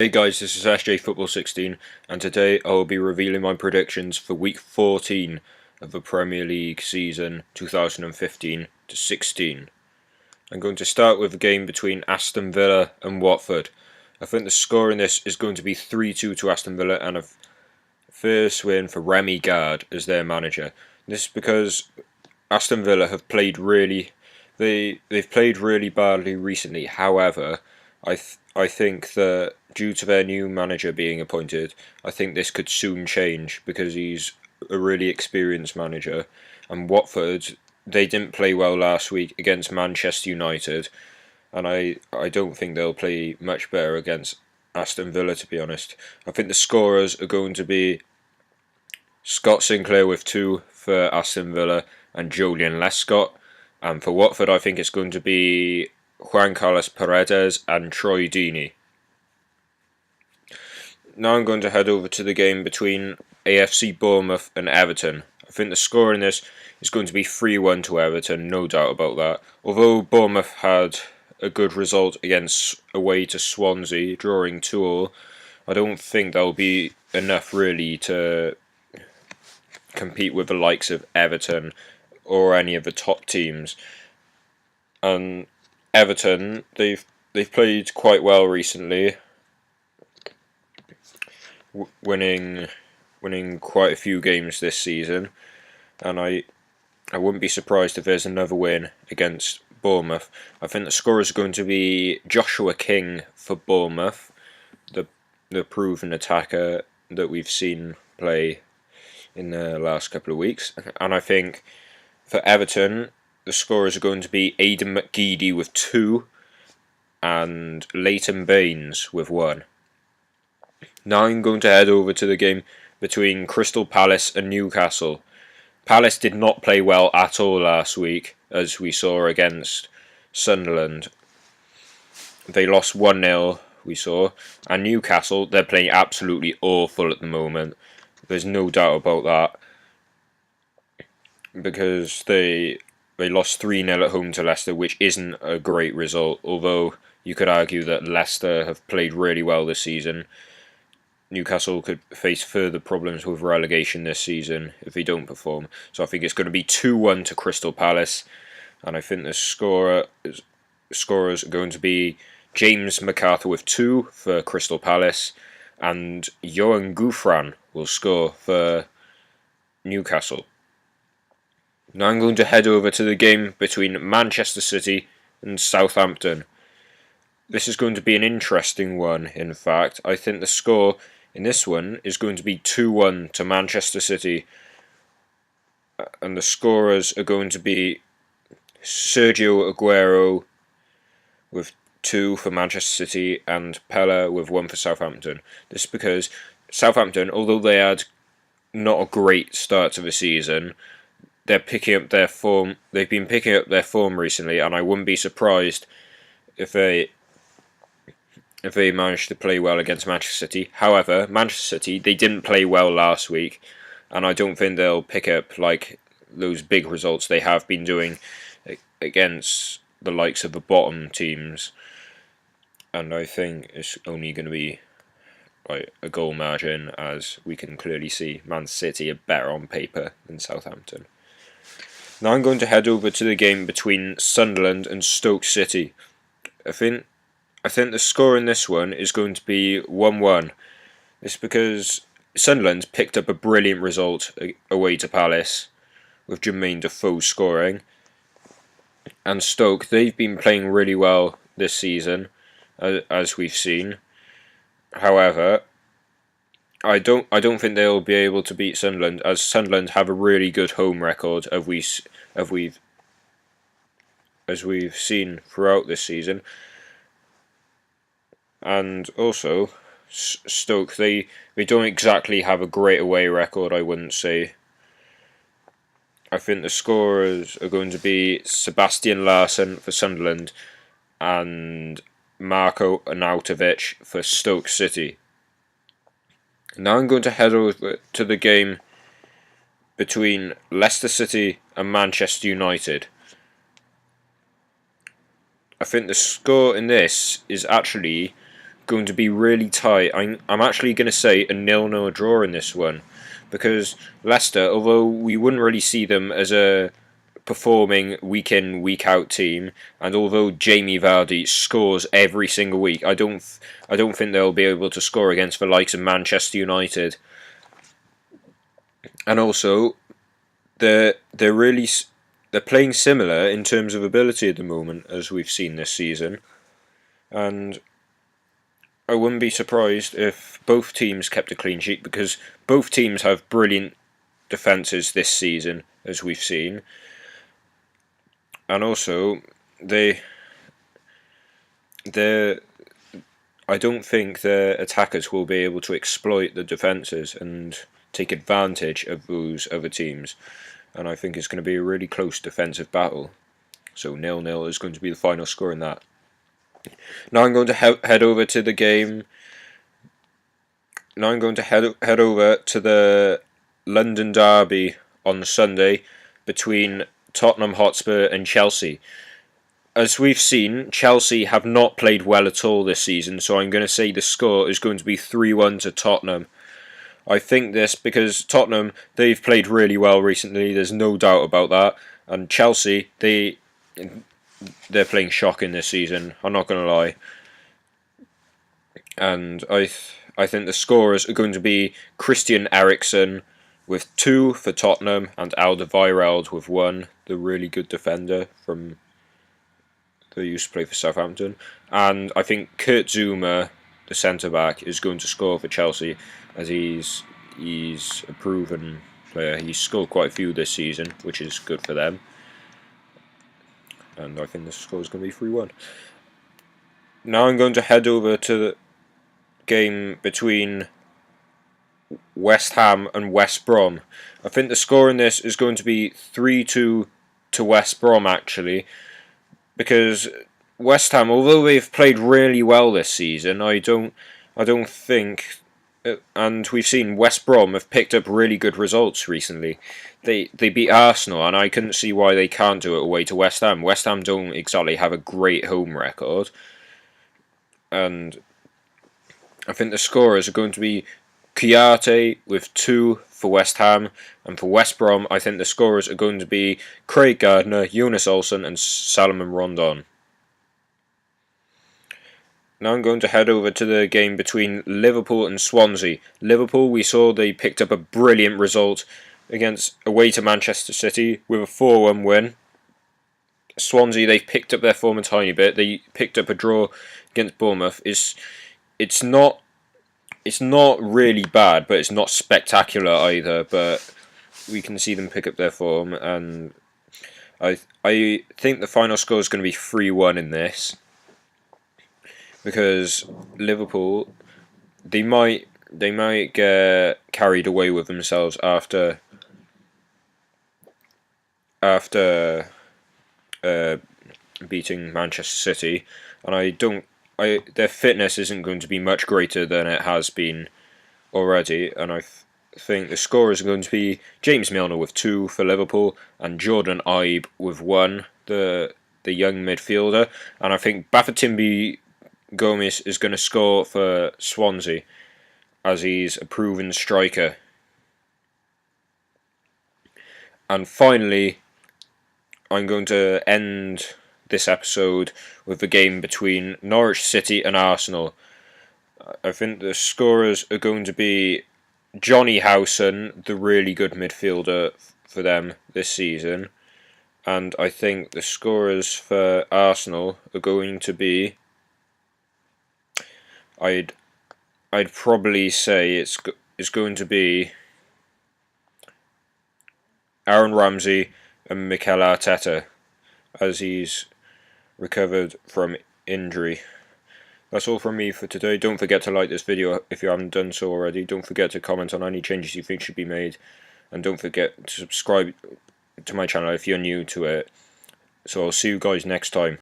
Hey guys, this is SJ Football 16, and today I will be revealing my predictions for week 14 of the Premier League season 2015 to 16. I'm going to start with a game between Aston Villa and Watford. I think the score in this is going to be 3-2 to Aston Villa and a first win for Remy Gard as their manager. This is because Aston Villa have played they've played really badly recently. However, I think that due to their new manager being appointed, I think this could soon change because he's a really experienced manager. And Watford, they didn't play well last week against Manchester United, and I don't think they'll play much better against Aston Villa, to be honest. I think the scorers are going to be Scott Sinclair with 2 for Aston Villa and Julian Lescott. And for Watford, I think it's going to be Juan Carlos Paredes and Troy Deeney. Now I'm going to head over to the game between AFC Bournemouth and Everton. I think the score in this is going to be 3-1 to Everton, no doubt about that. Although Bournemouth had a good result away to Swansea, drawing 2-2, I don't think that'll be enough really to compete with the likes of Everton or any of the top teams. And Everton, they've played quite well recently, winning quite a few games this season, and I wouldn't be surprised if there's another win against Bournemouth. I think the score is going to be Joshua King for Bournemouth, the proven attacker that we've seen play in the last couple of weeks. And I think for Everton, the scorers are going to be Aidan McGeady with 2 and Leighton Baines with 1. Now I'm going to head over to the game between Crystal Palace and Newcastle. Palace did not play well at all last week, as we saw against Sunderland. They lost 1-0, we saw, and Newcastle, they're playing absolutely awful at the moment. There's no doubt about that, because they lost 3-0 at home to Leicester, which isn't a great result, although you could argue that Leicester have played really well this season. Newcastle could face further problems with relegation this season if they don't perform. So I think it's going to be 2-1 to Crystal Palace, and I think the scorers are going to be James McArthur with 2 for Crystal Palace, and Johan Gouffran will score for Newcastle. Now I'm going to head over to the game between Manchester City and Southampton. This is going to be an interesting one, in fact. I think the score in this one is going to be 2-1 to Manchester City. And the scorers are going to be Sergio Aguero with 2 for Manchester City and Pella with 1 for Southampton. This is because Southampton, although they had not a great start to the season, they're picking up their form. They've been picking up their form recently, and I wouldn't be surprised if they managed to play well against Manchester City. However, Manchester City, they didn't play well last week, and I don't think they'll pick up like those big results they have been doing against the likes of the bottom teams. And I think it's only going to be like a goal margin, as we can clearly see Man City are better on paper than Southampton. Now I'm going to head over to the game between Sunderland and Stoke City. I think the score in this one is going to be 1-1. It's because Sunderland picked up a brilliant result away to Palace, with Jermaine Defoe scoring. And Stoke, they've been playing really well this season, as we've seen. However, I don't think they'll be able to beat Sunderland, as Sunderland have a really good home record, as we've seen throughout this season. And also, Stoke, they don't exactly have a great away record, I wouldn't say. I think the scorers are going to be Sebastian Larsson for Sunderland and Marko Arnautovic for Stoke City. Now I'm going to head over to the game between Leicester City and Manchester United. I think the score in this is actually going to be really tight. I'm actually going to say a 0-0 draw in this one, because Leicester, although we wouldn't really see them as a performing week in week out team, and although Jamie Vardy scores every single week, I don't think they'll be able to score against the likes of Manchester United. And also, they're playing similar in terms of ability at the moment, as we've seen this season, and I wouldn't be surprised if both teams kept a clean sheet, because both teams have brilliant defences this season, as we've seen. And also, I don't think their attackers will be able to exploit the defences and take advantage of those other teams. And I think it's going to be a really close defensive battle. So 0-0 is going to be the final score in that. Now I'm going to head over to the game. Now I'm going to head over to the London derby on Sunday between Tottenham Hotspur and Chelsea. As we've seen, Chelsea have not played well at all this season, so I'm going to say the score is going to be 3-1 to Tottenham. I think this because Tottenham, they've played really well recently, there's no doubt about that. And Chelsea, they're playing shocking this season, I'm not going to lie. And I think the scorers are going to be Christian Eriksen with 2 for Tottenham and Alderweireld with 1, the really good defender from who used to play for Southampton. And I think Kurt Zouma, the centre-back, is going to score for Chelsea, as he's a proven player. He's scored quite a few this season, which is good for them. And I think the score is going to be 3-1. Now I'm going to head over to the game between West Ham and West Brom. I think the score in this is going to be 3-2 to West Brom, actually, because West Ham, although they've played really well this season, I don't think, and we've seen West Brom have picked up really good results recently. They beat Arsenal, and I couldn't see why they can't do it away to West Ham. West Ham don't exactly have a great home record, and I think the scorers are going to be Kouyaté with 2 for West Ham, and for West Brom, I think the scorers are going to be Craig Gardner, Jonas Olsen, and Salomon Rondon. Now I'm going to head over to the game between Liverpool and Swansea. Liverpool, we saw they picked up a brilliant result away to Manchester City with a 4-1 win. Swansea, they've picked up their form a tiny bit. They picked up a draw against Bournemouth. It's not really bad, but it's not spectacular either. But we can see them pick up their form, and I think the final score is going to be 3-1 in this, because Liverpool, they might get carried away with themselves after beating Manchester City, and their fitness isn't going to be much greater than it has been already, and I think the scorers are going to be James Milner with 2 for Liverpool and Jordan Ibe with 1, the young midfielder, and I think Bafétimbi Gomis is going to score for Swansea, as he's a proven striker. And finally, I'm going to end this episode with the game between Norwich City and Arsenal. I think the scorers are going to be Johnny Howson, the really good midfielder for them this season, and I think the scorers for Arsenal are going to be, I'd probably say it's going to be Aaron Ramsey and Mikel Arteta, as he's recovered from injury. That's all from me for today. Don't forget to like this video if you haven't done so already. Don't forget to comment on any changes you think should be made, and don't forget to subscribe to my channel if you're new to it. So I'll see you guys next time.